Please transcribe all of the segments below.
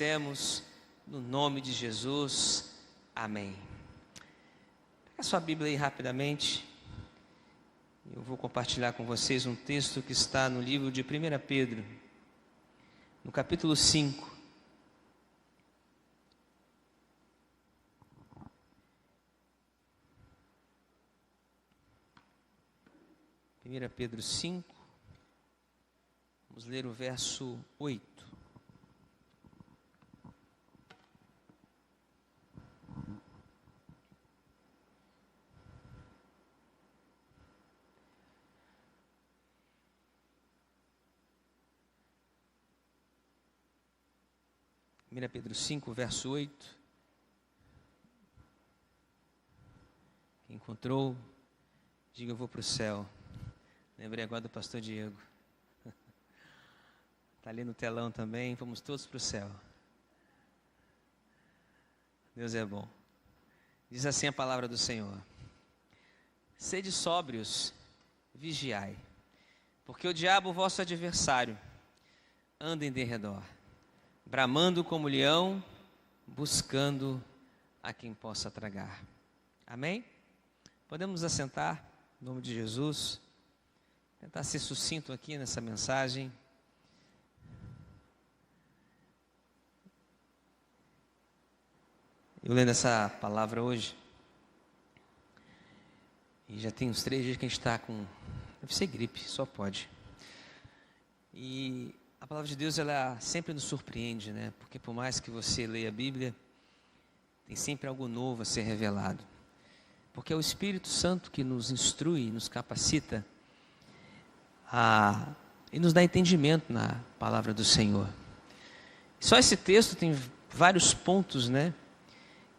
Temos no nome de Jesus, amém. Pega a sua Bíblia aí rapidamente. Eu vou compartilhar com vocês um texto que está no livro de 1 Pedro, no capítulo 5. Pedro 5, vamos ler o verso 8. Pedro 5, verso 8. Quem encontrou, diga: eu vou para o céu. Lembrei agora do pastor Diego. Está ali no telão também. Vamos todos para o céu. Deus é bom. Diz assim a palavra do Senhor: sede sóbrios, vigiai, porque o diabo, vosso adversário, anda em derredor, bramando como leão, buscando a quem possa tragar. Amém? Podemos nos assentar, em nome de Jesus. Tentar ser sucinto aqui nessa mensagem. Eu lendo essa palavra hoje, e já tem uns 3 dias que a gente está com, deve ser gripe, só pode. E a palavra de Deus, ela sempre nos surpreende, né? Porque por mais que você leia a Bíblia, tem sempre algo novo a ser revelado. Porque é o Espírito Santo que nos instrui, nos capacita e nos dá entendimento na palavra do Senhor. Só esse texto tem vários pontos, né?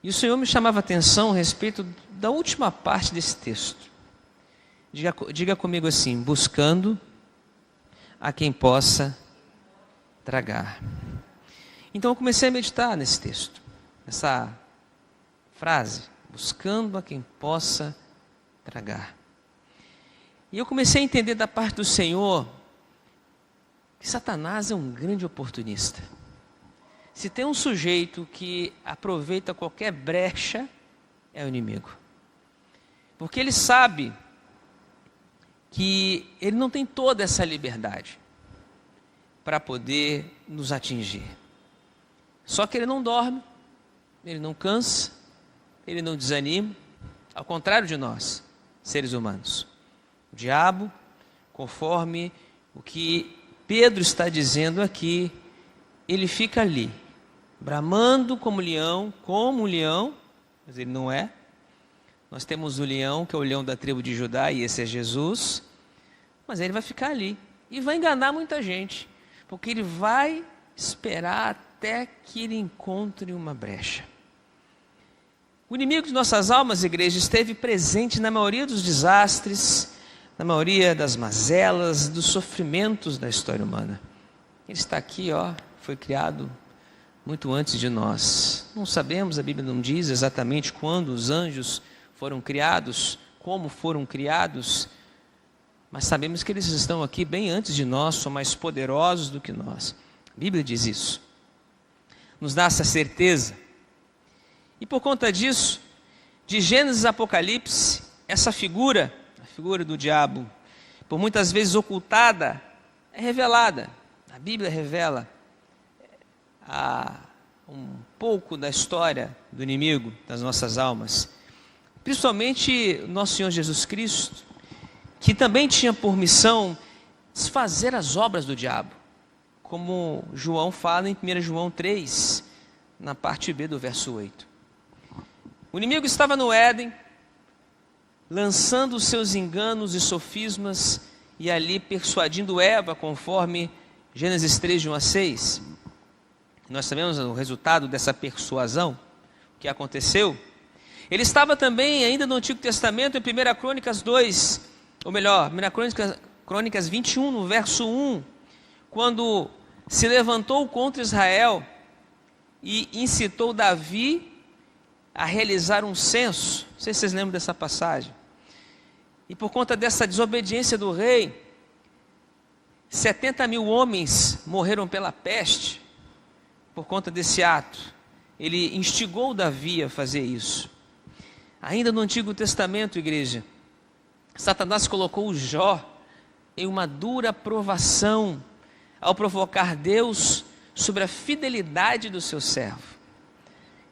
E o Senhor me chamava a atenção a respeito da última parte desse texto. Diga comigo assim: buscando a quem possa tragar. Então eu comecei a meditar nesse texto, nessa frase: buscando a quem possa tragar. E eu comecei a entender da parte do Senhor que Satanás é um grande oportunista. Se tem um sujeito que aproveita qualquer brecha, é o inimigo. Porque ele sabe que ele não tem toda essa liberdade para poder nos atingir. Só que ele não dorme, ele não cansa, ele não desanima, ao contrário de nós, seres humanos. O diabo, conforme o que Pedro está dizendo aqui, ele fica ali, bramando como um leão, mas ele não é. Nós temos o leão, que é o leão da tribo de Judá, e esse é Jesus, mas ele vai ficar ali e vai enganar muita gente, porque ele vai esperar até que ele encontre uma brecha. O inimigo de nossas almas, igreja, esteve presente na maioria dos desastres, na maioria das mazelas, dos sofrimentos da história humana. Ele está aqui, foi criado muito antes de nós. Não sabemos, a Bíblia não diz exatamente quando os anjos foram criados, como foram criados, mas sabemos que eles estão aqui bem antes de nós, são mais poderosos do que nós. A Bíblia diz isso, nos dá essa certeza. E por conta disso, de Gênesis a Apocalipse, essa figura, a figura do diabo, por muitas vezes ocultada, é revelada. A Bíblia revela um pouco da história do inimigo das nossas almas. Principalmente nosso Senhor Jesus Cristo, que também tinha por missão desfazer as obras do diabo, como João fala em 1 João 3, na parte B do verso 8. O inimigo estava no Éden, lançando os seus enganos e sofismas, e ali persuadindo Eva, conforme Gênesis 3, de 1 a 6. Nós sabemos o resultado dessa persuasão, o que aconteceu. Ele estava também ainda no Antigo Testamento, em 1 Crônicas 2, ou melhor, 1 Crônicas 21, no verso 1, quando se levantou contra Israel e incitou Davi a realizar um censo. Não sei se vocês lembram dessa passagem. E por conta dessa desobediência do rei, 70 mil homens morreram pela peste, por conta desse ato, ele instigou Davi a fazer isso. Ainda no Antigo Testamento, igreja, Satanás colocou Jó em uma dura provação ao provocar Deus sobre a fidelidade do seu servo.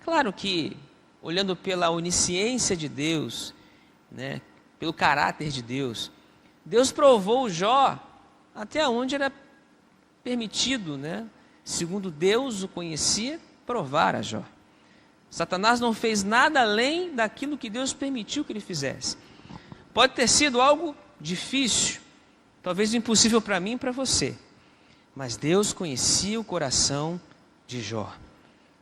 Claro que, olhando pela onisciência de Deus, né, pelo caráter de Deus, Deus provou Jó até onde era permitido, né, segundo Deus o conhecia, provar a Jó. Satanás não fez nada além daquilo que Deus permitiu que ele fizesse. Pode ter sido algo difícil, talvez impossível para mim e para você, mas Deus conhecia o coração de Jó.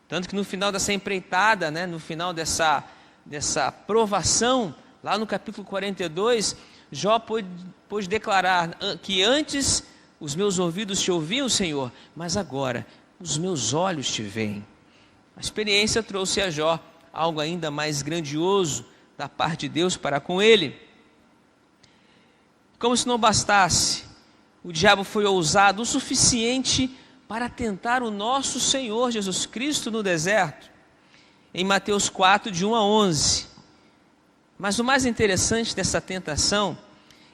Tanto que no final dessa empreitada, né, no final dessa provação, lá no capítulo 42, Jó pôde declarar que antes os meus ouvidos te ouviam, Senhor, mas agora os meus olhos te veem. A experiência trouxe a Jó algo ainda mais grandioso da parte de Deus para com ele. Como se não bastasse, o diabo foi ousado o suficiente para tentar o nosso Senhor Jesus Cristo no deserto, em Mateus 4, de 1 a 11. Mas o mais interessante dessa tentação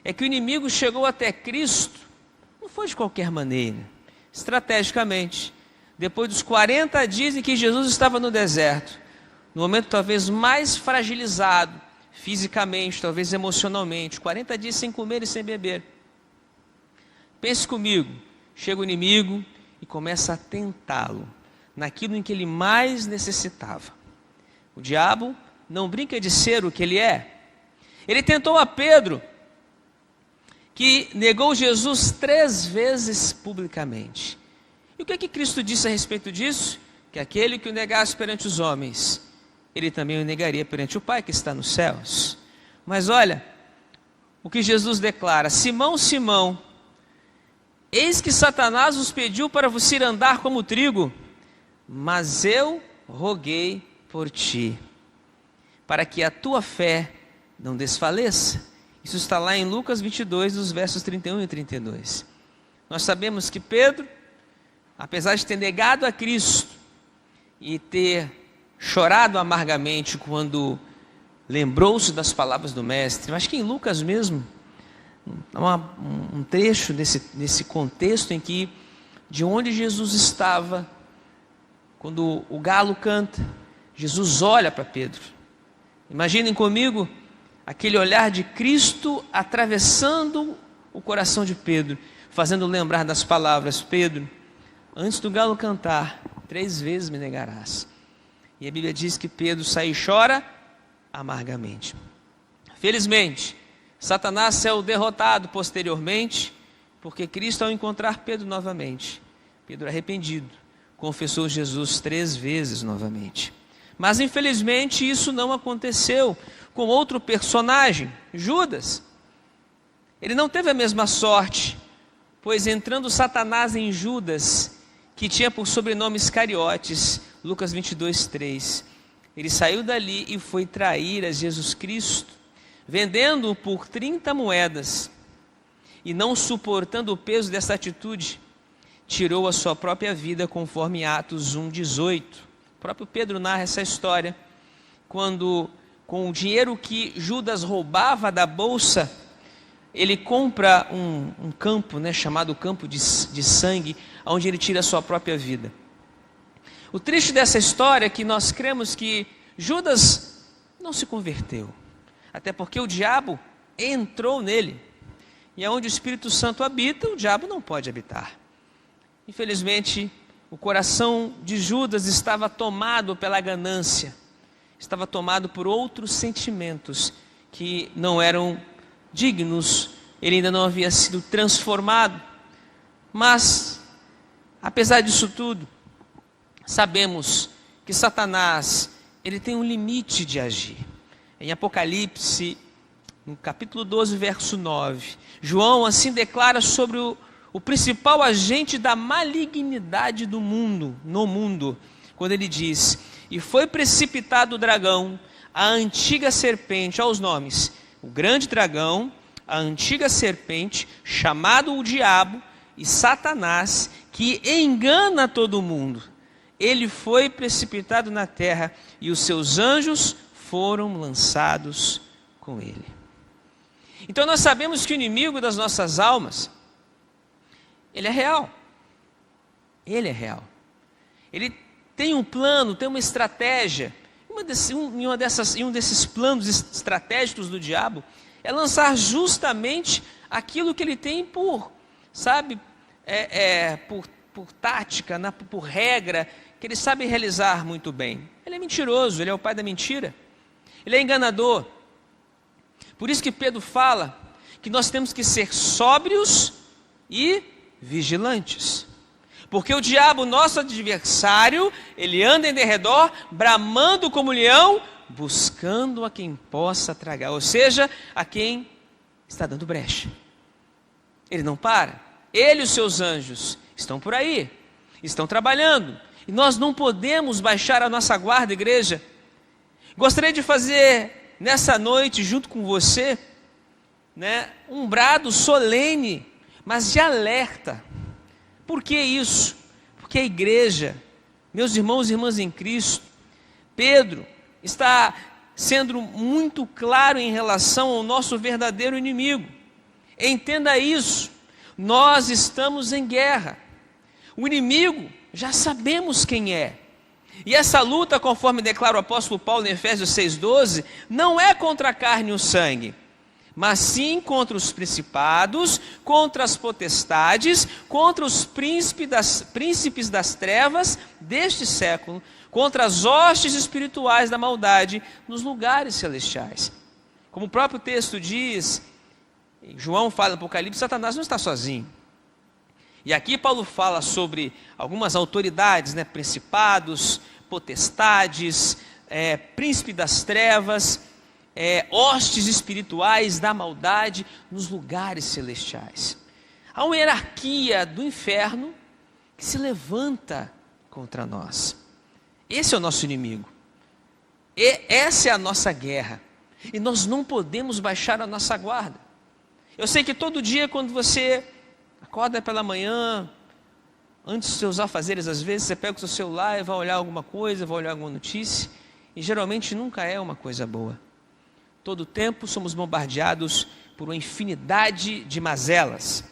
é que o inimigo chegou até Cristo, não foi de qualquer maneira, estrategicamente. Depois dos 40 dias em que Jesus estava no deserto, no momento talvez mais fragilizado, fisicamente, talvez emocionalmente, 40 dias sem comer e sem beber. Pense comigo, chega o inimigo e começa a tentá-lo, naquilo em que ele mais necessitava. O diabo não brinca de ser o que ele é. Ele tentou a Pedro, que negou Jesus 3 vezes publicamente. E o que Cristo disse a respeito disso? Que aquele que o negasse perante os homens, ele também o negaria perante o Pai que está nos céus. Mas olha, o que Jesus declara: Simão, Simão, eis que Satanás os pediu para vos ir andar como trigo, mas eu roguei por ti, para que a tua fé não desfaleça. Isso está lá em Lucas 22, dos versos 31 e 32. Nós sabemos que Pedro, apesar de ter negado a Cristo e ter chorado amargamente quando lembrou-se das palavras do Mestre, mas que em Lucas mesmo, há um trecho desse contexto em que, de onde Jesus estava, quando o galo canta, Jesus olha para Pedro. Imaginem comigo aquele olhar de Cristo atravessando o coração de Pedro, fazendo lembrar das palavras: Pedro, antes do galo cantar, 3 vezes me negarás. E a Bíblia diz que Pedro sai e chora amargamente. Felizmente, Satanás saiu derrotado posteriormente, porque Cristo, ao encontrar Pedro novamente, Pedro arrependido, confessou Jesus 3 vezes novamente. Mas infelizmente isso não aconteceu com outro personagem, Judas. Ele não teve a mesma sorte, pois entrando Satanás em Judas, que tinha por sobrenome Iscariotes, Lucas 22, 3, ele saiu dali e foi trair a Jesus Cristo, vendendo-o por 30 moedas, e não suportando o peso dessa atitude, tirou a sua própria vida, conforme Atos 1,18. O próprio Pedro narra essa história, quando, com o dinheiro que Judas roubava da bolsa, ele compra um campo, né, chamado campo de sangue, onde ele tira a sua própria vida. O triste dessa história é que nós cremos que Judas não se converteu, até porque o diabo entrou nele, e aonde o Espírito Santo habita, o diabo não pode habitar. Infelizmente, o coração de Judas estava tomado pela ganância, estava tomado por outros sentimentos que não eram dignos, ele ainda não havia sido transformado. Mas, apesar disso tudo, sabemos que Satanás, ele tem um limite de agir. Em Apocalipse, no capítulo 12, verso 9, João assim declara sobre o principal agente da malignidade do mundo, no mundo, quando ele diz: e foi precipitado o dragão, a antiga serpente, aos nomes, o grande dragão, a antiga serpente, chamado o diabo e Satanás, que engana todo mundo. ele foi precipitado na terra e os seus anjos foram lançados com ele. Então nós sabemos que o inimigo das nossas almas, ele é real. Ele é real. Ele tem um plano, tem uma estratégia. Um desses planos estratégicos do diabo é lançar justamente aquilo que ele tem por tática, por regra, que ele sabe realizar muito bem. Ele é mentiroso, ele é o pai da mentira. Ele é enganador. Por isso que Pedro fala que nós temos que ser sóbrios e vigilantes. Porque o diabo, nosso adversário, ele anda em derredor, bramando como leão, buscando a quem possa tragar, ou seja, a quem está dando brecha. Ele não para. Ele e os seus anjos estão por aí, estão trabalhando. E nós não podemos baixar a nossa guarda, igreja. Gostaria de fazer nessa noite, junto com você, um brado solene, mas de alerta. Por que isso? Porque a igreja, meus irmãos e irmãs em Cristo, Pedro está sendo muito claro em relação ao nosso verdadeiro inimigo. Entenda isso, nós estamos em guerra. O inimigo, já sabemos quem é. E essa luta, conforme declara o apóstolo Paulo em Efésios 6,12, não é contra a carne e o sangue, mas sim contra os principados, contra as potestades, contra os príncipes das trevas deste século, contra as hostes espirituais da maldade nos lugares celestiais. Como o próprio texto diz, João fala no Apocalipse, Satanás não está sozinho. E aqui Paulo fala sobre algumas autoridades, principados, potestades, príncipe das trevas, hostes espirituais da maldade nos lugares celestiais. Há uma hierarquia do inferno que se levanta contra nós. Esse é o nosso inimigo. Essa é a nossa guerra. E nós não podemos baixar a nossa guarda. Eu sei que todo dia, quando você acorda pela manhã, antes dos seus afazeres, às vezes você pega o seu celular e vai olhar alguma coisa, vai olhar alguma notícia, e geralmente nunca é uma coisa boa. Todo o tempo somos bombardeados por uma infinidade de mazelas.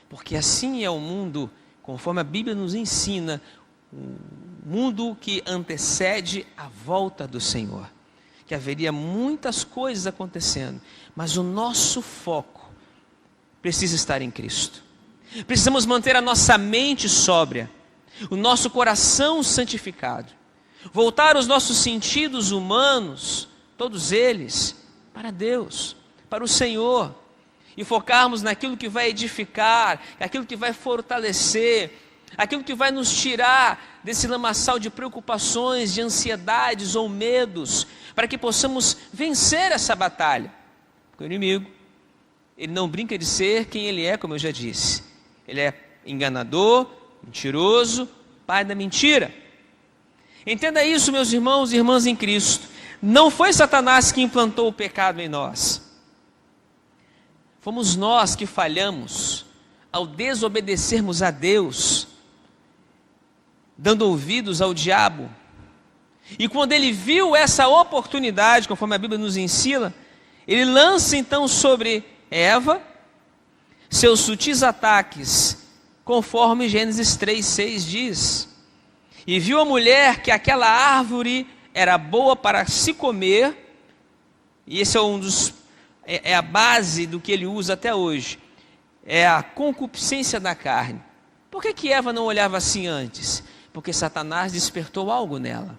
Porque assim é o mundo, conforme a Bíblia nos ensina, o mundo que antecede a volta do Senhor. Que haveria muitas coisas acontecendo, mas o nosso foco precisa estar em Cristo. Precisamos manter a nossa mente sóbria, o nosso coração santificado, voltar os nossos sentidos humanos, todos eles, para Deus, para o Senhor, e focarmos naquilo que vai edificar, aquilo que vai fortalecer, aquilo que vai nos tirar desse lamaçal de preocupações, de ansiedades ou medos, para que possamos vencer essa batalha. Porque o inimigo, ele não brinca de ser quem ele é, como eu já disse. Ele é enganador, mentiroso, pai da mentira. Entenda isso, meus irmãos e irmãs em Cristo. Não foi Satanás que implantou o pecado em nós. Fomos nós que falhamos ao desobedecermos a Deus, dando ouvidos ao diabo. E quando ele viu essa oportunidade, conforme a Bíblia nos ensina, ele lança então sobre Eva seus sutis ataques, conforme Gênesis 3:6 diz. E viu a mulher que aquela árvore era boa para se comer, e esse é a base do que ele usa até hoje, é a concupiscência da carne. Por que Eva não olhava assim antes? Porque Satanás despertou algo nela.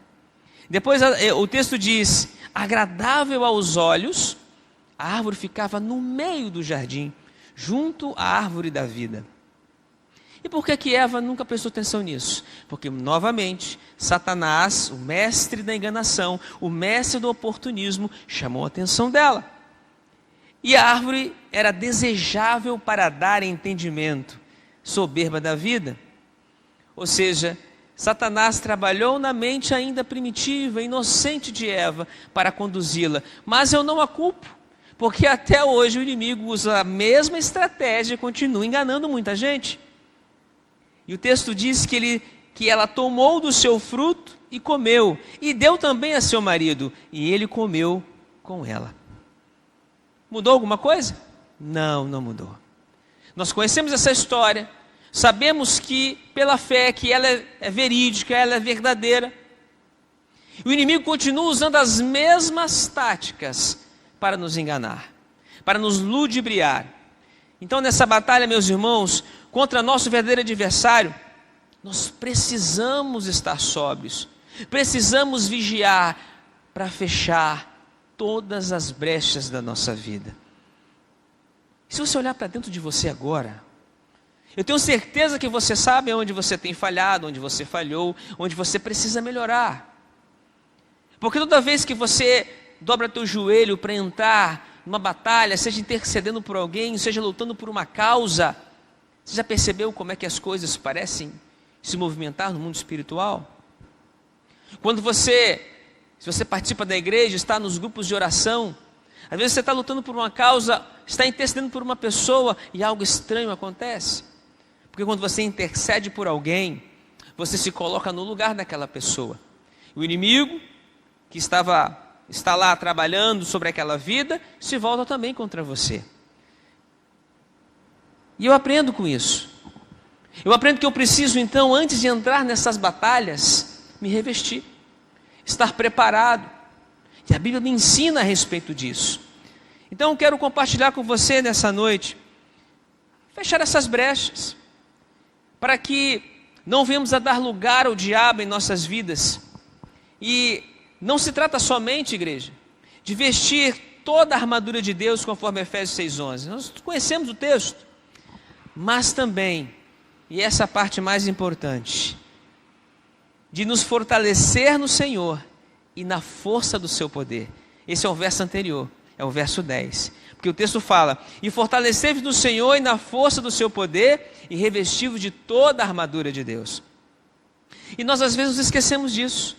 Depois o texto diz, agradável aos olhos, a árvore ficava no meio do jardim, junto à árvore da vida. E por que Eva nunca prestou atenção nisso? Porque, novamente, Satanás, o mestre da enganação, o mestre do oportunismo, chamou a atenção dela. E a árvore era desejável para dar entendimento, soberba da vida. Ou seja, Satanás trabalhou na mente ainda primitiva, inocente de Eva, para conduzi-la. Mas eu não a culpo, porque até hoje o inimigo usa a mesma estratégia e continua enganando muita gente. E o texto diz que ele que ela tomou do seu fruto e comeu, e deu também a seu marido, e ele comeu com ela. Mudou alguma coisa? Não, não mudou. Nós conhecemos essa história, sabemos que pela fé que ela é verídica, ela é verdadeira. O inimigo continua usando as mesmas táticas para nos enganar, para nos ludibriar. Então nessa batalha, meus irmãos, contra nosso verdadeiro adversário, nós precisamos estar sóbrios, precisamos vigiar para fechar todas as brechas da nossa vida. Se você olhar para dentro de você agora, eu tenho certeza que você sabe onde você tem falhado, onde você falhou, onde você precisa melhorar. Porque toda vez que você dobra teu joelho para entrar numa batalha, seja intercedendo por alguém, seja lutando por uma causa, você já percebeu como é que as coisas parecem se movimentar no mundo espiritual? Quando se você participa da igreja, está nos grupos de oração, às vezes você está lutando por uma causa, está intercedendo por uma pessoa e algo estranho acontece. Porque quando você intercede por alguém, você se coloca no lugar daquela pessoa. O inimigo que está lá trabalhando sobre aquela vida, se volta também contra você. E eu aprendo com isso. Eu aprendo que eu preciso então, antes de entrar nessas batalhas, me revestir, estar preparado. E a Bíblia me ensina a respeito disso. Então eu quero compartilhar com você nessa noite, fechar essas brechas, para que não venhamos a dar lugar ao diabo em nossas vidas. E não se trata somente, igreja, de vestir toda a armadura de Deus, conforme Efésios 6,11. Nós conhecemos o texto. Mas também, e essa é a parte mais importante, de nos fortalecer no Senhor e na força do seu poder. Esse é o verso anterior, é o verso 10. Porque o texto fala: e fortalecei-vos no Senhor e na força do seu poder, e revesti-vos de toda a armadura de Deus. E nós às vezes nos esquecemos disso,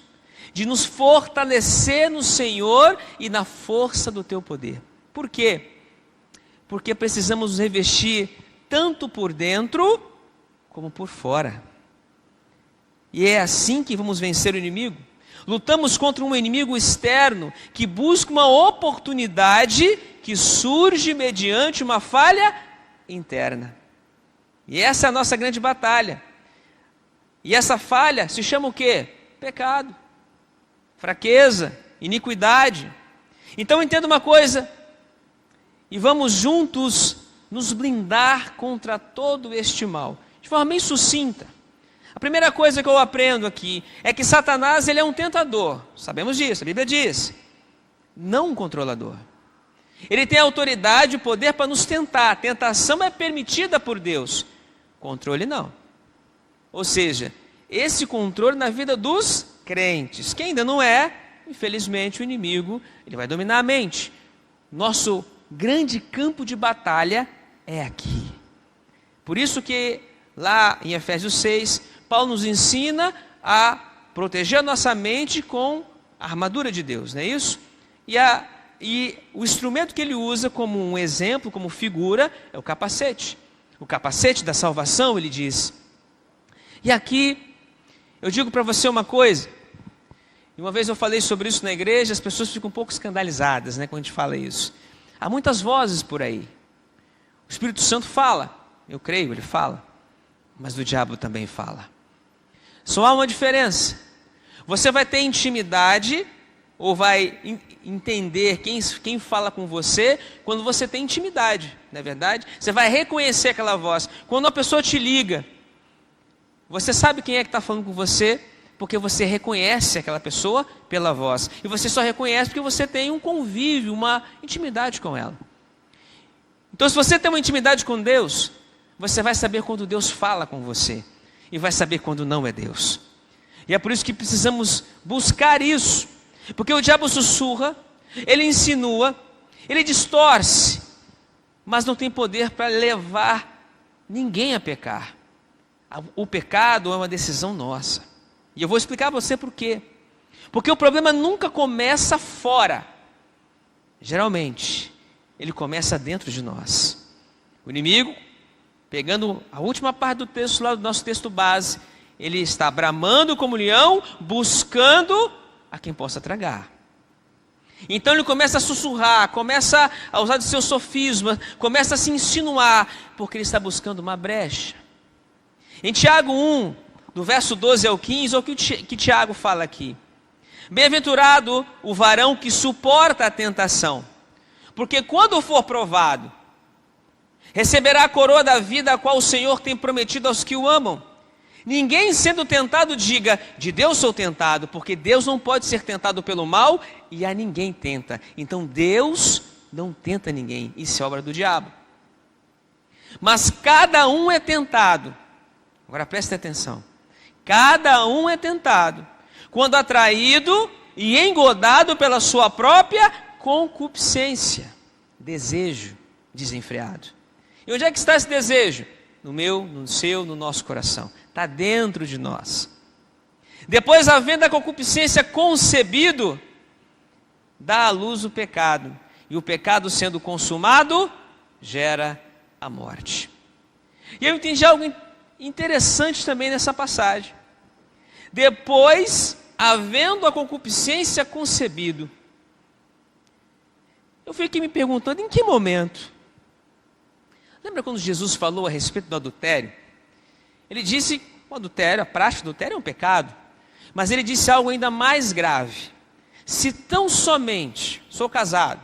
de nos fortalecer no Senhor e na força do teu poder. Por quê? Porque precisamos nos revestir tanto por dentro como por fora. E é assim que vamos vencer o inimigo. Lutamos contra um inimigo externo que busca uma oportunidade que surge mediante uma falha interna. E essa é a nossa grande batalha. E essa falha se chama o quê? Pecado, fraqueza, iniquidade. Então entenda uma coisa, e vamos juntos nos blindar contra todo este mal, de forma bem sucinta. A primeira coisa que eu aprendo aqui é que Satanás, ele é um tentador, sabemos disso, a Bíblia diz, não um controlador. Ele tem autoridade e poder para nos tentar. A tentação é permitida por Deus, controle não. Ou seja, esse controle na vida dos crentes, quem ainda não é, infelizmente o inimigo, ele vai dominar a mente. Nosso grande campo de batalha é aqui. Por isso que lá em Efésios 6, Paulo nos ensina a proteger a nossa mente com a armadura de Deus, não é isso? E o instrumento que ele usa como um exemplo, como figura, é o capacete. O capacete da salvação, ele diz. E aqui, eu digo para você uma coisa, e uma vez eu falei sobre isso na igreja, as pessoas ficam um pouco escandalizadas, né, quando a gente fala isso. Há muitas vozes por aí. O Espírito Santo fala, eu creio, ele fala, mas o diabo também fala. Só há uma diferença. Você vai ter intimidade, ou vai entender quem fala com você, quando você tem intimidade, não é verdade? Você vai reconhecer aquela voz. Quando uma pessoa te liga, você sabe quem é que está falando com você, porque você reconhece aquela pessoa pela voz. E você só reconhece porque você tem um convívio, uma intimidade com ela. Então, se você tem uma intimidade com Deus, você vai saber quando Deus fala com você. E vai saber quando não é Deus. E é por isso que precisamos buscar isso. Porque o diabo sussurra, ele insinua, ele distorce, mas não tem poder para levar ninguém a pecar. O pecado é uma decisão nossa. E eu vou explicar para você por quê. Porque o problema nunca começa fora. Geralmente, ele começa dentro de nós. O inimigo, pegando a última parte do texto lá do nosso texto base, ele está bramando como leão, buscando a quem possa tragar. Então ele começa a sussurrar, começa a usar de seus sofismas, começa a se insinuar, porque ele está buscando uma brecha. Em Tiago 1, do verso 12 ao 15, olha o que Tiago fala aqui. Bem-aventurado o varão que suporta a tentação, porque quando for provado, receberá a coroa da vida a qual o Senhor tem prometido aos que o amam. Ninguém sendo tentado diga, de Deus sou tentado, porque Deus não pode ser tentado pelo mal e a ninguém tenta. Então Deus não tenta ninguém, isso é obra do diabo. Mas cada um é tentado, agora preste atenção, cada um é tentado, quando atraído e engodado pela sua própria concupiscência, desejo desenfreado. E onde é que está esse desejo? No meu, no seu, no nosso coração. Está dentro de nós. Depois, havendo a concupiscência concebido, dá à luz o pecado. E o pecado sendo consumado, gera a morte. E eu entendi algo interessante também nessa passagem. Depois, havendo a concupiscência concebido, eu fiquei me perguntando, em que momento? Lembra quando Jesus falou a respeito do adultério? Ele disse que o adultério, a prática do adultério é um pecado. Mas ele disse algo ainda mais grave. Se tão somente sou casado,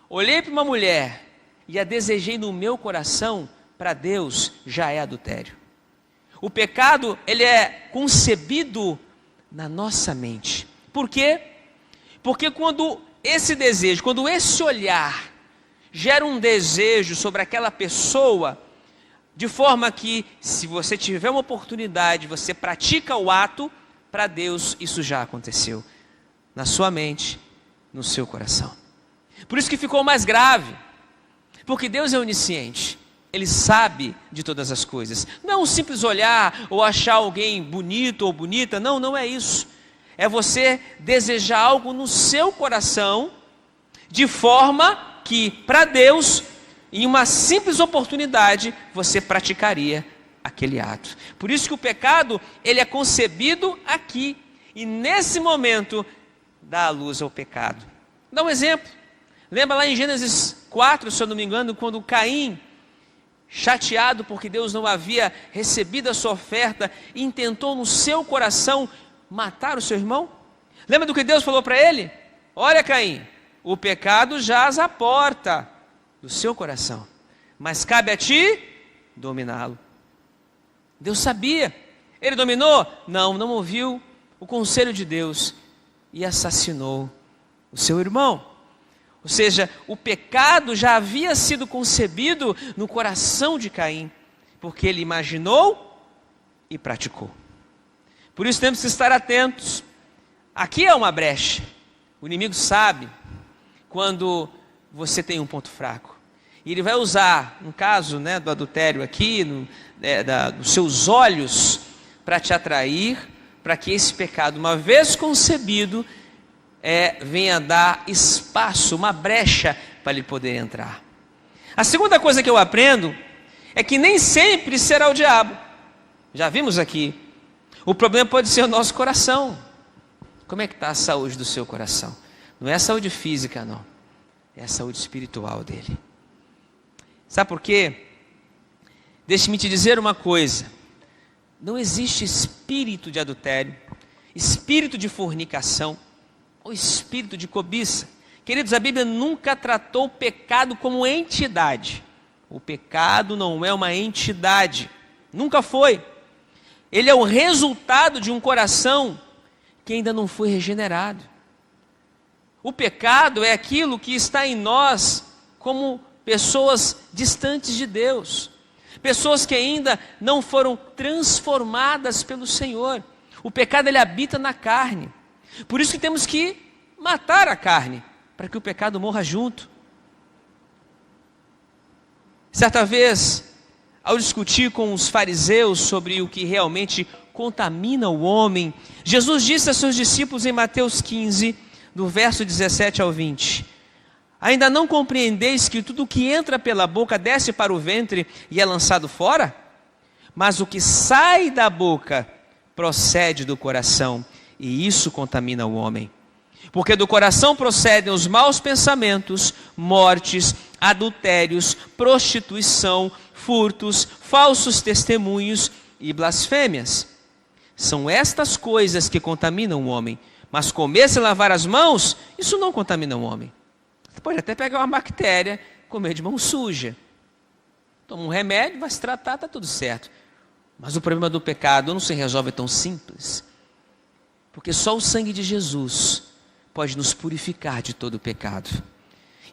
olhei para uma mulher e a desejei no meu coração, para Deus já é adultério. O pecado, ele é concebido na nossa mente. Por quê? Porque quando esse desejo, quando esse olhar gera um desejo sobre aquela pessoa, de forma que, se você tiver uma oportunidade, você pratica o ato, para Deus isso já aconteceu, na sua mente, no seu coração. Por isso que ficou mais grave, porque Deus é onisciente, Ele sabe de todas as coisas. Não é um simples olhar, ou achar alguém bonito ou bonita, não, não é isso. É você desejar algo no seu coração, de forma que para Deus, em uma simples oportunidade, você praticaria aquele ato. Por isso que o pecado, ele é concebido aqui, e nesse momento, dá a luz ao pecado. Dá um exemplo, lembra lá em Gênesis 4, se eu não me engano, quando Caim, chateado porque Deus não havia recebido a sua oferta, intentou no seu coração matar o seu irmão? Lembra do que Deus falou para ele? Olha, Caim, o pecado jaz à porta do seu coração, mas cabe a ti dominá-lo. Deus sabia. Ele dominou? Não, não ouviu o conselho de Deus e assassinou o seu irmão. Ou seja, o pecado já havia sido concebido no coração de Caim, porque ele imaginou e praticou. Por isso temos que estar atentos. Aqui é uma brecha. O inimigo sabe quando você tem um ponto fraco. E ele vai usar, no caso do adultério aqui, dos seus olhos, para te atrair, para que esse pecado, uma vez concebido, venha dar espaço, uma brecha para ele poder entrar. A segunda coisa que eu aprendo é que nem sempre será o diabo. Já vimos aqui. O problema pode ser o nosso coração. Como é que está a saúde do seu coração? Não é a saúde física, não. É a saúde espiritual dele. Sabe por quê? Deixe-me te dizer uma coisa. Não existe espírito de adultério, espírito de fornicação, ou espírito de cobiça. Queridos, a Bíblia nunca tratou o pecado como entidade. O pecado não é uma entidade. Nunca foi. Ele é o resultado de um coração que ainda não foi regenerado. O pecado é aquilo que está em nós como pessoas distantes de Deus. Pessoas que ainda não foram transformadas pelo Senhor. O pecado, ele habita na carne. Por isso que temos que matar a carne, para que o pecado morra junto. Certa vez, ao discutir com os fariseus sobre o que realmente contamina o homem, Jesus disse a seus discípulos em Mateus 15, do verso 17 ao 20: ainda não compreendeis que tudo que entra pela boca desce para o ventre e é lançado fora? Mas o que sai da boca procede do coração, e isso contamina o homem. Porque do coração procedem os maus pensamentos, mortes, adultérios, prostituição, furtos, falsos testemunhos e blasfêmias. São estas coisas que contaminam o homem. Mas comer sem lavar as mãos, isso não contamina o homem. Você pode até pegar uma bactéria, comer de mão suja. Toma um remédio, vai se tratar, está tudo certo. Mas o problema do pecado não se resolve tão simples. Porque só o sangue de Jesus pode nos purificar de todo o pecado.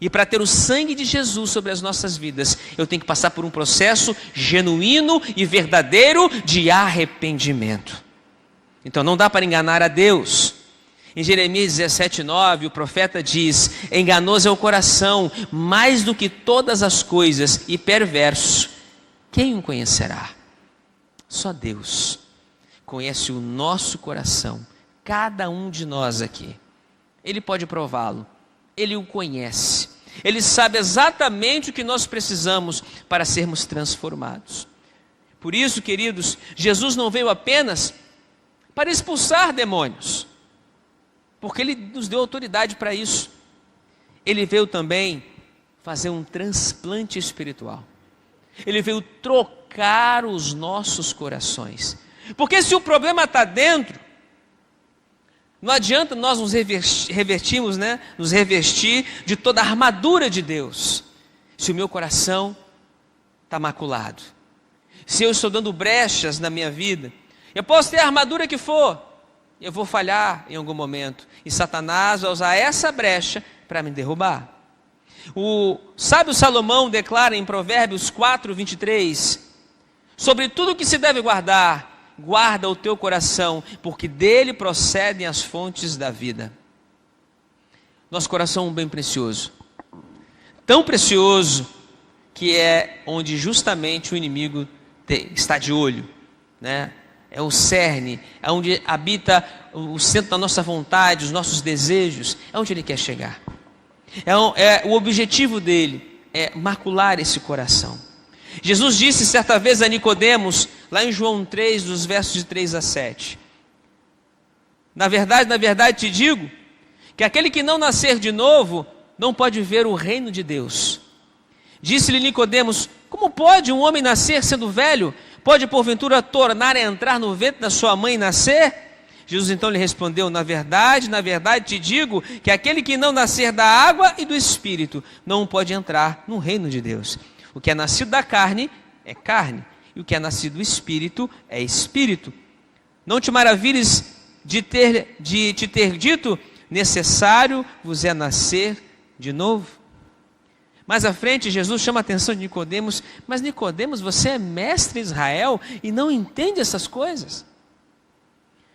E para ter o sangue de Jesus sobre as nossas vidas, eu tenho que passar por um processo genuíno e verdadeiro de arrependimento. Então não dá para enganar a Deus. Em Jeremias 17:9, o profeta diz: enganoso é o coração, mais do que todas as coisas, e perverso. Quem o conhecerá? Só Deus conhece o nosso coração, cada um de nós aqui. Ele pode prová-lo, Ele o conhece. Ele sabe exatamente o que nós precisamos para sermos transformados. Por isso, queridos, Jesus não veio apenas para expulsar demônios, porque Ele nos deu autoridade para isso. Ele veio também fazer um transplante espiritual. Ele veio trocar os nossos corações. Porque se o problema está dentro, não adianta nós nos revestir de toda a armadura de Deus, se o meu coração está maculado. Se eu estou dando brechas na minha vida, eu posso ter a armadura que for, eu vou falhar em algum momento. E Satanás vai usar essa brecha para me derrubar. O sábio Salomão declara em Provérbios 4:23, sobre tudo que se deve guardar, guarda o teu coração, porque dele procedem as fontes da vida. Nosso coração é um bem precioso. Tão precioso que é onde justamente o inimigo está de olho, né? É o cerne, é onde habita o centro da nossa vontade, os nossos desejos, é onde ele quer chegar. O objetivo dele é macular esse coração. Jesus disse certa vez a Nicodemos, lá em João 3, dos versos de 3 a 7. Na verdade te digo, que aquele que não nascer de novo, não pode ver o reino de Deus. Disse-lhe Nicodemos: como pode um homem nascer sendo velho? Pode porventura tornar a entrar no ventre da sua mãe e nascer? Jesus então lhe respondeu: na verdade te digo, que aquele que não nascer da água e do Espírito, não pode entrar no reino de Deus. O que é nascido da carne é carne, e o que é nascido do Espírito é Espírito. Não te maravilhes de te ter dito, necessário vos é nascer de novo. Mais à frente, Jesus chama a atenção de Nicodemos: mas Nicodemos, você é mestre em Israel e não entende essas coisas?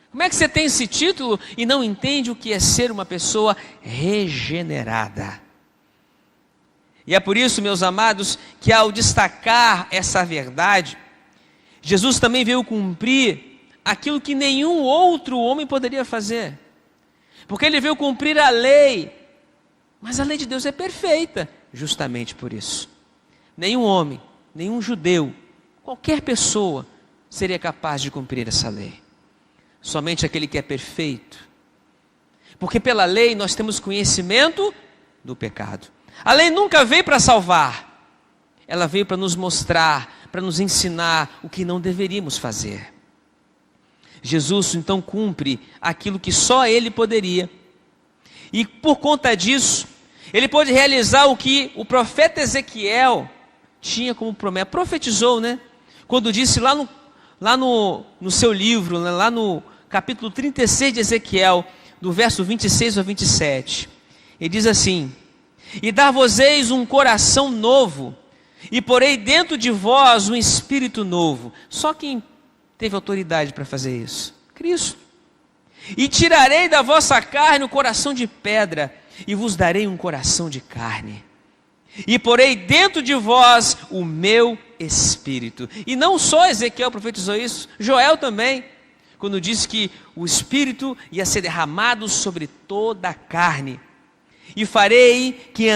Como é que você tem esse título e não entende o que é ser uma pessoa regenerada? E é por isso, meus amados, que ao destacar essa verdade, Jesus também veio cumprir aquilo que nenhum outro homem poderia fazer. Porque ele veio cumprir a lei, mas a lei de Deus é perfeita. Justamente por isso, nenhum homem, nenhum judeu, qualquer pessoa seria capaz de cumprir essa lei. Somente aquele que é perfeito. Porque pela lei nós temos conhecimento do pecado. A lei nunca veio para salvar, ela veio para nos mostrar, para nos ensinar o que não deveríamos fazer. Jesus então cumpre aquilo que só Ele poderia. E por conta disso, Ele pôde realizar o que o profeta Ezequiel tinha como promessa, profetizou, né? Quando disse lá no seu livro, né? Lá no capítulo 36 de Ezequiel, do verso 26 ao 27, ele diz assim: e dar-vos-eis um coração novo, e porei dentro de vós um espírito novo. Só quem teve autoridade para fazer isso? Cristo. E tirarei da vossa carne o coração de pedra, e vos darei um coração de carne, e porei dentro de vós o meu Espírito. E não só Ezequiel profetizou isso, Joel também, quando disse que o Espírito ia ser derramado sobre toda a carne. E farei que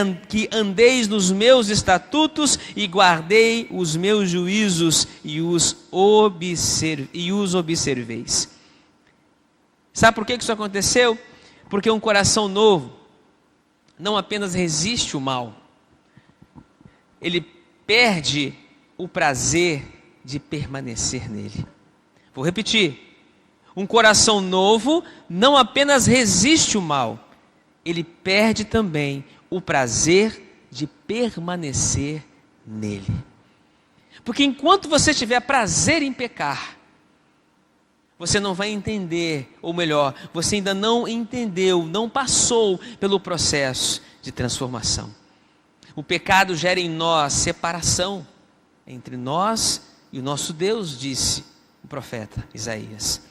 andeis nos meus estatutos, e guardei os meus juízos, e os observeis. Sabe por que isso aconteceu? Porque um coração novo não apenas resiste o mal, ele perde o prazer de permanecer nele. Vou repetir. Um coração novo não apenas resiste o mal, ele perde também o prazer de permanecer nele. Porque enquanto você tiver prazer em pecar, você não vai entender, ou melhor, você ainda não entendeu, não passou pelo processo de transformação. O pecado gera em nós separação entre nós e o nosso Deus, disse o profeta Isaías.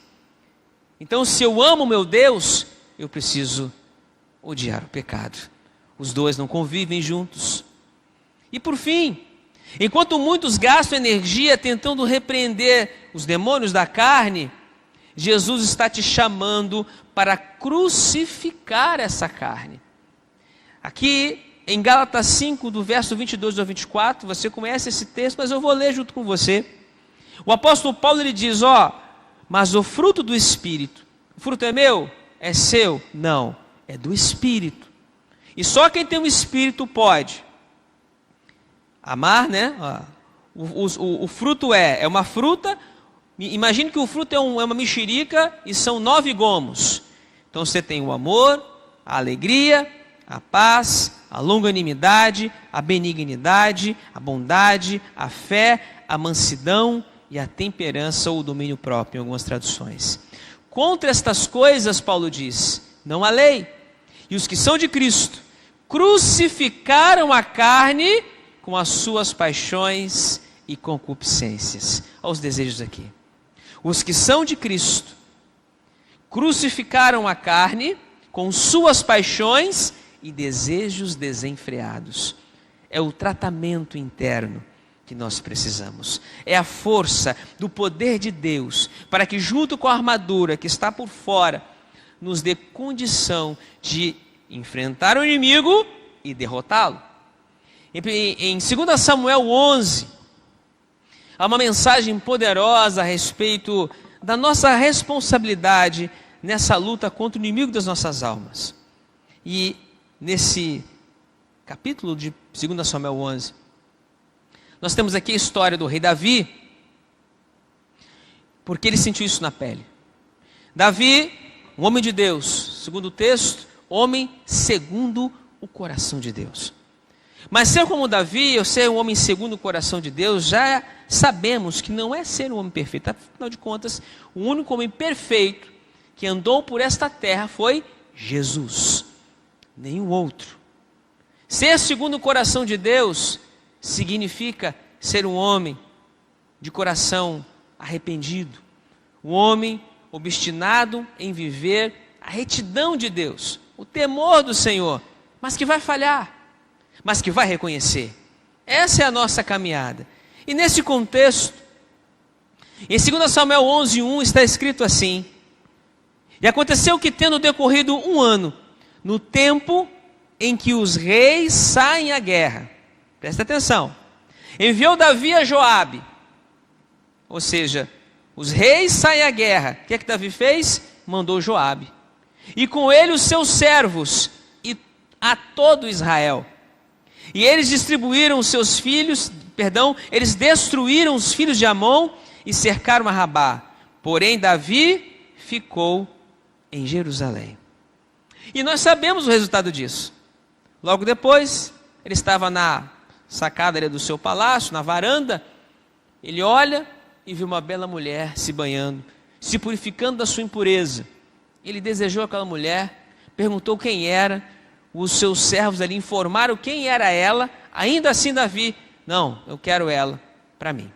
Então, se eu amo meu Deus, eu preciso odiar o pecado. Os dois não convivem juntos. E por fim, enquanto muitos gastam energia tentando repreender os demônios da carne, Jesus está te chamando para crucificar essa carne. Aqui em Gálatas 5, do verso 22 ao 24, você conhece esse texto, mas eu vou ler junto com você. O apóstolo Paulo, ele diz, mas o fruto do Espírito, o fruto é meu? É seu? Não, é do Espírito. E só quem tem o Espírito pode amar, né? O fruto é uma fruta. Imagine que o fruto é uma mexerica e são 9 gomos. Então você tem o amor, a alegria, a paz, a longanimidade, a benignidade, a bondade, a fé, a mansidão e a temperança ou o domínio próprio, em algumas traduções. Contra estas coisas, Paulo diz, não há lei. E os que são de Cristo crucificaram a carne com as suas paixões e concupiscências. Olha os desejos aqui. Os que são de Cristo crucificaram a carne com suas paixões e desejos desenfreados. É o tratamento interno que nós precisamos. É a força do poder de Deus para que, junto com a armadura que está por fora, nos dê condição de enfrentar o inimigo e derrotá-lo. Em 2 Samuel 11, há uma mensagem poderosa a respeito da nossa responsabilidade nessa luta contra o inimigo das nossas almas. E nesse capítulo de 2 Samuel 11, nós temos aqui a história do rei Davi, porque ele sentiu isso na pele. Davi, um homem de Deus, segundo o texto, homem segundo o coração de Deus. Mas ser como Davi, ou ser um homem segundo o coração de Deus, já sabemos que não é ser um homem perfeito. Afinal de contas, o único homem perfeito que andou por esta terra foi Jesus, nenhum outro. Ser segundo o coração de Deus significa ser um homem de coração arrependido, um homem obstinado em viver a retidão de Deus, o temor do Senhor, mas que vai falhar, mas que vai reconhecer. Essa é a nossa caminhada. E nesse contexto, em 2 Samuel 11:1 está escrito assim: e aconteceu que, tendo decorrido 1 ano, no tempo em que os reis saem à guerra, presta atenção, enviou Davi a Joabe, ou seja, os reis saem à guerra. O que é que Davi fez? Mandou Joabe, e com ele os seus servos, e a todo Israel. E eles distribuíram os seus filhos, eles destruíram os filhos de Amon e cercaram a Rabá. Porém, Davi ficou em Jerusalém. E nós sabemos o resultado disso. Logo depois, ele estava na sacada do seu palácio, na varanda. Ele olha e viu uma bela mulher se banhando, se purificando da sua impureza. Ele desejou aquela mulher, perguntou quem era. Os seus servos ali informaram quem era ela. Ainda assim Davi, não, eu quero ela para mim.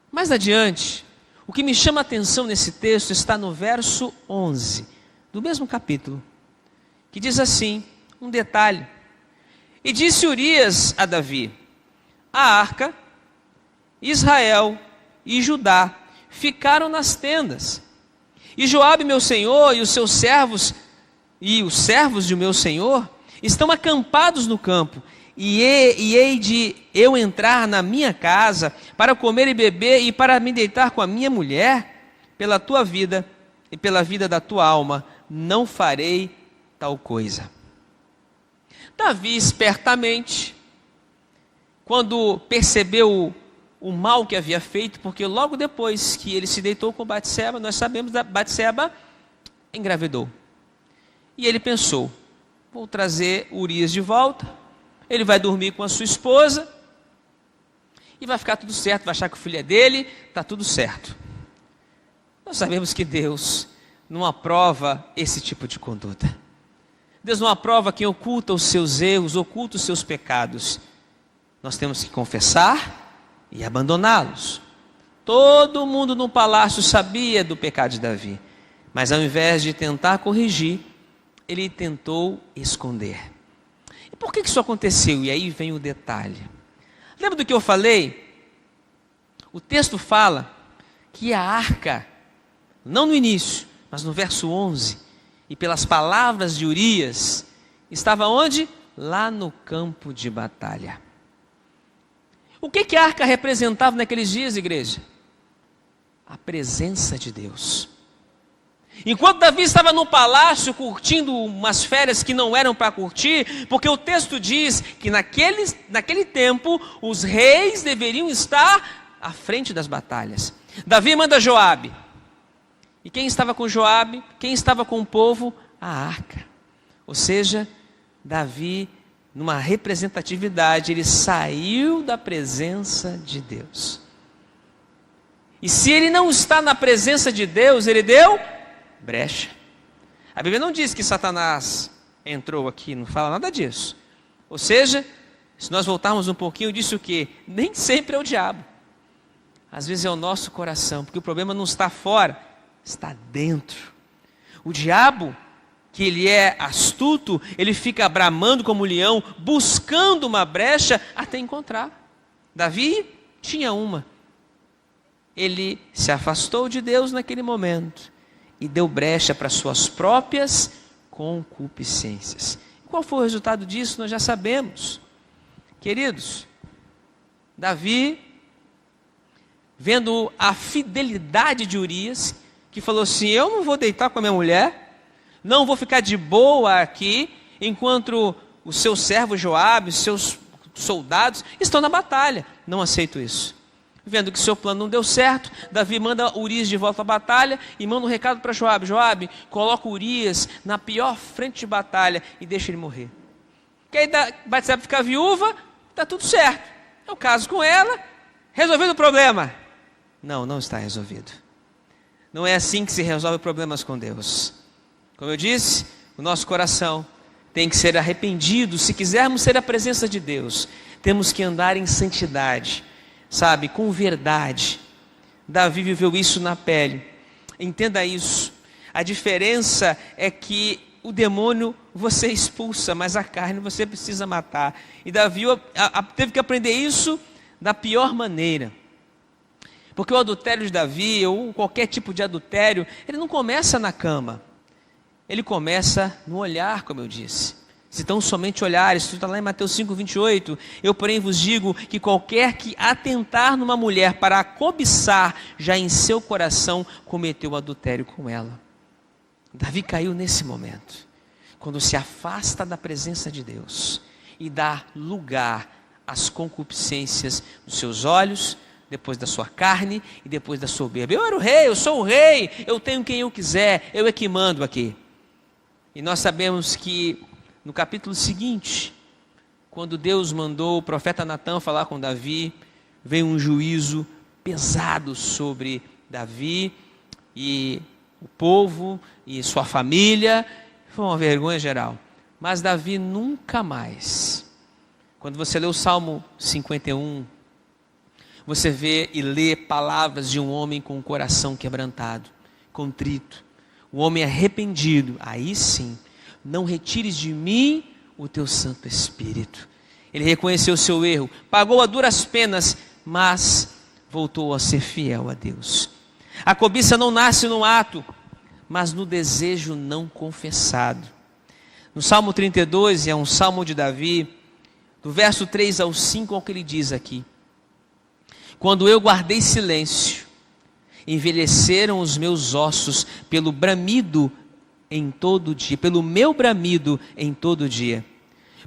Mais adiante, o que me chama a atenção nesse texto está no verso 11, do mesmo capítulo, que diz assim, um detalhe: e disse Urias a Davi, a arca, Israel e Judá ficaram nas tendas, e Joabe meu senhor e os seus servos e os servos de meu senhor estão acampados no campo, e hei de eu entrar na minha casa para comer e beber e para me deitar com a minha mulher? Pela tua vida, e pela vida da tua alma não farei tal coisa. Davi, espertamente, quando percebeu o mal que havia feito, porque logo depois que ele se deitou com Batseba, nós sabemos que Batseba engravidou. E ele pensou, vou trazer Urias de volta, ele vai dormir com a sua esposa, e vai ficar tudo certo, vai achar que o filho é dele, está tudo certo. Nós sabemos que Deus não aprova esse tipo de conduta. Deus não aprova quem oculta os seus erros, oculta os seus pecados. Nós temos que confessar e abandoná-los. Todo mundo no palácio sabia do pecado de Davi, mas ao invés de tentar corrigir, ele tentou esconder. E por que isso aconteceu? E aí vem o detalhe. Lembra do que eu falei? O texto fala que a arca, não no início, mas no verso 11, e pelas palavras de Urias, estava onde? Lá no campo de batalha. O que a arca representava naqueles dias, igreja? A presença de Deus. Enquanto Davi estava no palácio curtindo umas férias que não eram para curtir, porque o texto diz que naquele tempo os reis deveriam estar à frente das batalhas. Davi manda Joabe. E quem estava com Joabe? Quem estava com o povo? A arca. Ou seja, Davi, numa representatividade, ele saiu da presença de Deus. E se ele não está na presença de Deus, ele deu brecha. A Bíblia não diz que Satanás entrou aqui, não fala nada disso. Ou seja, se nós voltarmos um pouquinho, disse o quê? Nem sempre é o diabo. Às vezes é o nosso coração, porque o problema não está fora, está dentro. O diabo, que ele é astuto, ele fica bramando como leão, buscando uma brecha até encontrar. Davi tinha uma. Ele se afastou de Deus naquele momento e deu brecha para suas próprias concupiscências. Qual foi o resultado disso? Nós já sabemos. Queridos, Davi, vendo a fidelidade de Urias, que falou assim, eu não vou deitar com a minha mulher, não vou ficar de boa aqui, enquanto o seu servo Joabe, os seus soldados estão na batalha. Não aceito isso. Vendo que seu plano não deu certo, Davi manda Urias de volta à batalha e manda um recado para Joabe. Joabe, coloca Urias na pior frente de batalha e deixa ele morrer. Que aí Batseba ficar viúva, está tudo certo. Eu caso com ela, resolvido o problema. Não, não está resolvido. Não é assim que se resolve problemas com Deus. Como eu disse, o nosso coração tem que ser arrependido. Se quisermos ser a presença de Deus, temos que andar em santidade, sabe, com verdade. Davi viveu isso na pele. Entenda isso. A diferença é que o demônio você expulsa, mas a carne você precisa matar. E Davi teve que aprender isso da pior maneira. Porque o adultério de Davi, ou qualquer tipo de adultério, ele não começa na cama. Ele começa no olhar, como eu disse. Se tão somente olhares, isso está lá em Mateus 5:28. Eu, porém, vos digo que qualquer que atentar numa mulher para a cobiçar, já em seu coração cometeu adultério com ela. Davi caiu nesse momento, quando se afasta da presença de Deus e dá lugar às concupiscências dos seus olhos, depois da sua carne e depois da soberba. Eu era o rei, eu sou o rei, eu tenho quem eu quiser, eu é que mando aqui. E nós sabemos que no capítulo seguinte, quando Deus mandou o profeta Natã falar com Davi, veio um juízo pesado sobre Davi e o povo e sua família. Foi uma vergonha geral. Mas Davi nunca mais. Quando você lê o Salmo 51, você vê e lê palavras de um homem com o coração quebrantado, contrito, um homem arrependido. Aí sim, não retires de mim o teu Santo Espírito. Ele reconheceu o seu erro, pagou a duras penas, mas voltou a ser fiel a Deus. A cobiça não nasce no ato, mas no desejo não confessado. No Salmo 32, é um salmo de Davi, do verso 3 ao 5, é o que ele diz aqui. Quando eu guardei silêncio envelheceram os meus ossos pelo bramido em todo dia, pelo meu bramido em todo dia.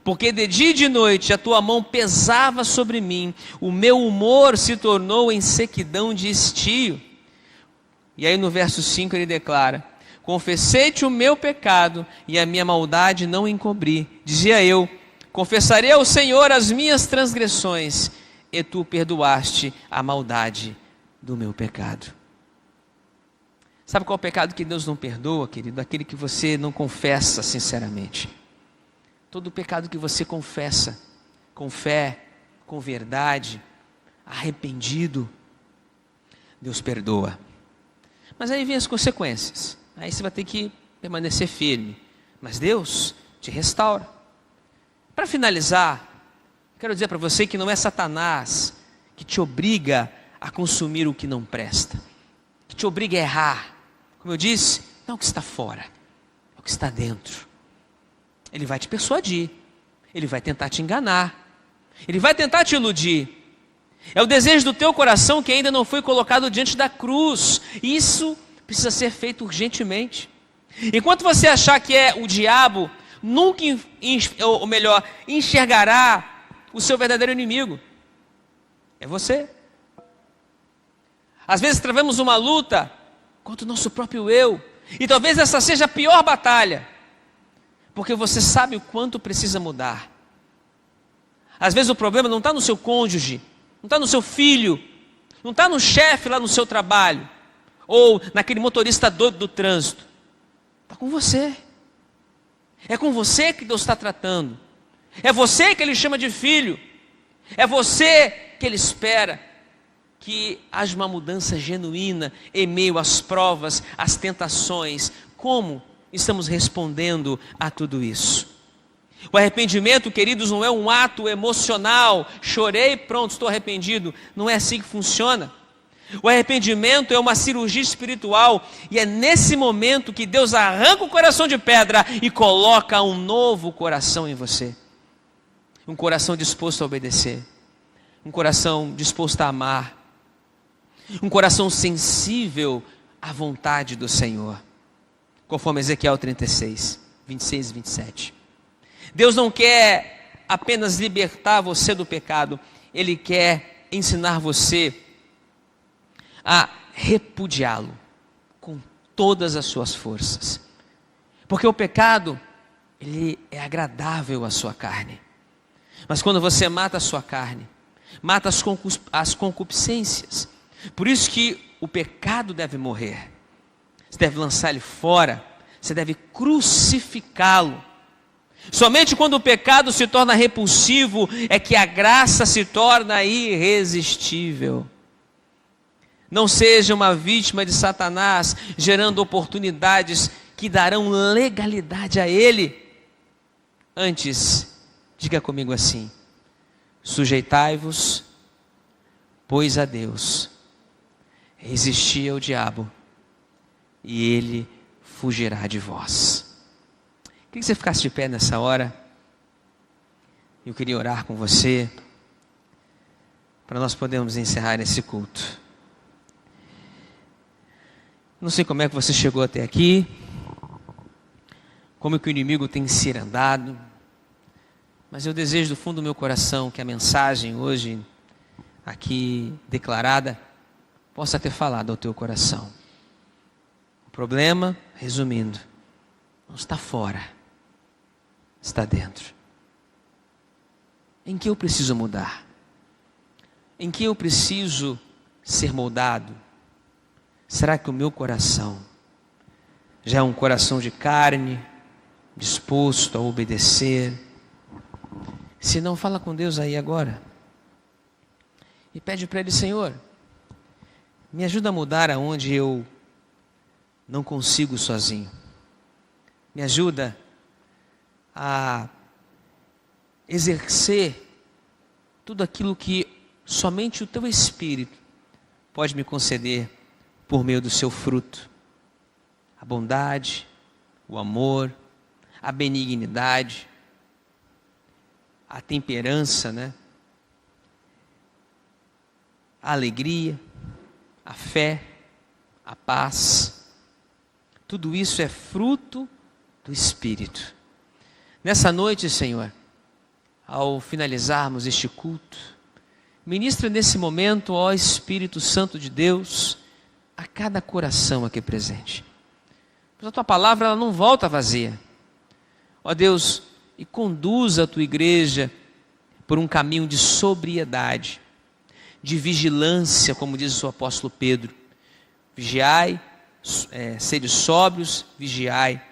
Porque de dia e de noite a tua mão pesava sobre mim, o meu humor se tornou em sequidão de estio. E aí no verso 5 ele declara: confessei-te o meu pecado e a minha maldade não encobri. Dizia eu: confessarei ao Senhor as minhas transgressões, e tu perdoaste a maldade do meu pecado. Sabe qual é o pecado que Deus não perdoa, querido? Aquele que você não confessa sinceramente. Todo pecado que você confessa, com fé, com verdade, arrependido, Deus perdoa. Mas aí vem as consequências. Aí você vai ter que permanecer firme. Mas Deus te restaura. Para finalizar, quero dizer para você que não é Satanás que te obriga a consumir o que não presta, que te obriga a errar. Como eu disse, não é o que está fora, é o que está dentro. Ele vai te persuadir, ele vai tentar te enganar, ele vai tentar te iludir. É o desejo do teu coração que ainda não foi colocado diante da cruz. Isso precisa ser feito urgentemente. Enquanto você achar que é o diabo, nunca, ou melhor, enxergará o seu verdadeiro inimigo. É você. Às vezes travamos uma luta contra o nosso próprio eu. E talvez essa seja a pior batalha, porque você sabe o quanto precisa mudar. Às vezes o problema não está no seu cônjuge, não está no seu filho, não está no chefe lá no seu trabalho, ou naquele motorista doido do trânsito. Está com você. É com você que Deus está tratando. É você que Ele chama de filho. É você que Ele espera que haja uma mudança genuína em meio às provas, às tentações. Como estamos respondendo a tudo isso? O arrependimento, queridos, não é um ato emocional. Chorei, pronto, estou arrependido. Não é assim que funciona. O arrependimento é uma cirurgia espiritual, e é nesse momento que Deus arranca o coração de pedra e coloca um novo coração em você. Um coração disposto a obedecer, um coração disposto a amar, um coração sensível à vontade do Senhor, conforme Ezequiel 36, 26 e 27. Deus não quer apenas libertar você do pecado, Ele quer ensinar você a repudiá-lo com todas as suas forças. Porque o pecado, ele é agradável à sua carne. Mas quando você mata a sua carne, mata as concupiscências. Por isso que o pecado deve morrer. Você deve lançar ele fora. Você deve crucificá-lo. Somente quando o pecado se torna repulsivo é que a graça se torna irresistível. Não seja uma vítima de Satanás, gerando oportunidades que darão legalidade a ele. Antes, diga comigo assim: sujeitai-vos, pois a Deus, resisti ao diabo, e ele fugirá de vós. Queria que você ficasse de pé nessa hora. Eu queria orar com você, para nós podermos encerrar esse culto. Não sei como é que você chegou até aqui, como é que o inimigo tem cirandado, mas eu desejo do fundo do meu coração que a mensagem hoje aqui declarada possa ter falado ao teu coração. O problema, resumindo, não está fora, está dentro. Em que eu preciso mudar? Em que eu preciso ser moldado? Será que o meu coração já é um coração de carne, disposto a obedecer? Se não, fala com Deus aí agora. E pede para Ele: Senhor, me ajuda a mudar aonde eu não consigo sozinho. Me ajuda a exercer tudo aquilo que somente o Teu Espírito pode me conceder por meio do seu fruto. A bondade, o amor, a benignidade, a temperança, a alegria, a fé, a paz. Tudo isso é fruto do Espírito. Nessa noite, Senhor, ao finalizarmos este culto, ministra nesse momento, ó Espírito Santo de Deus, a cada coração aqui presente. Pois a Tua palavra ela não volta vazia. Ó Deus, e conduza a Tua igreja por um caminho de sobriedade, de vigilância, como diz o apóstolo Pedro. Vigiai, sede sóbrios, vigiai.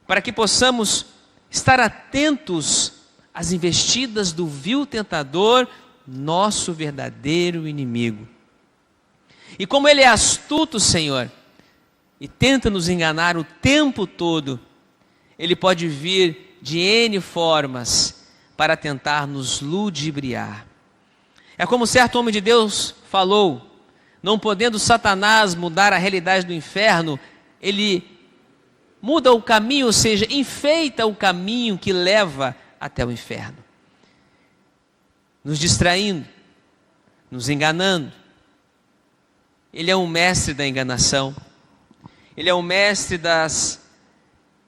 Para que possamos estar atentos às investidas do vil tentador, nosso verdadeiro inimigo. E como ele é astuto, Senhor, e tenta nos enganar o tempo todo, ele pode vir de N formas para tentar nos ludibriar. É como certo homem de Deus falou, não podendo Satanás mudar a realidade do inferno, ele muda o caminho, ou seja, enfeita o caminho que leva até o inferno. Nos distraindo, nos enganando. Ele é um mestre da enganação. Ele é um mestre das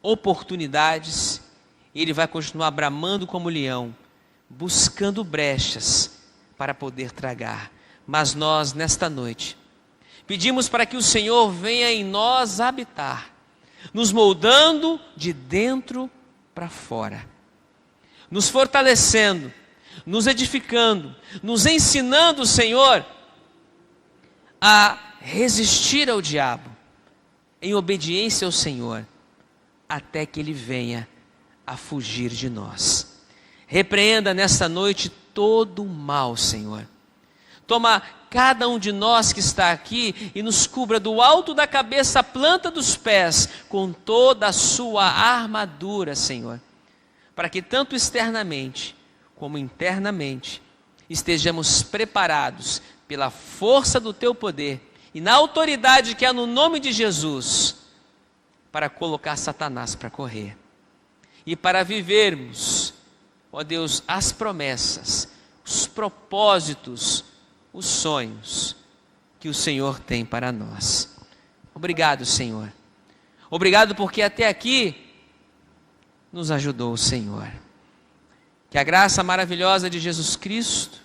oportunidades. E ele vai continuar bramando como leão, buscando brechas para poder tragar. Mas nós, nesta noite, pedimos para que o Senhor venha em nós habitar, nos moldando de dentro para fora, nos fortalecendo, nos edificando, nos ensinando, Senhor, a resistir ao diabo, em obediência ao Senhor, até que ele venha a fugir de nós. Repreenda nesta noite todo o mal, Senhor. Toma cada um de nós que está aqui e nos cubra do alto da cabeça à planta dos pés com toda a sua armadura, Senhor, para que tanto externamente como internamente estejamos preparados pela força do Teu poder e na autoridade que há no nome de Jesus para colocar Satanás para correr e para vivermos, ó Deus, as promessas, os propósitos, os sonhos que o Senhor tem para nós. Obrigado, Senhor. Obrigado porque até aqui nos ajudou o Senhor. Que a graça maravilhosa de Jesus Cristo,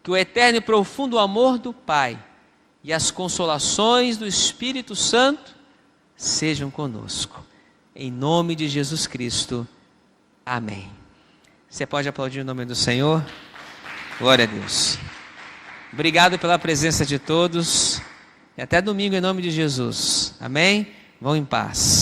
que o eterno e profundo amor do Pai e as consolações do Espírito Santo sejam conosco. Em nome de Jesus Cristo. Amém. Você pode aplaudir o nome do Senhor? Glória a Deus. Obrigado pela presença de todos. E até domingo em nome de Jesus. Amém? Vão em paz.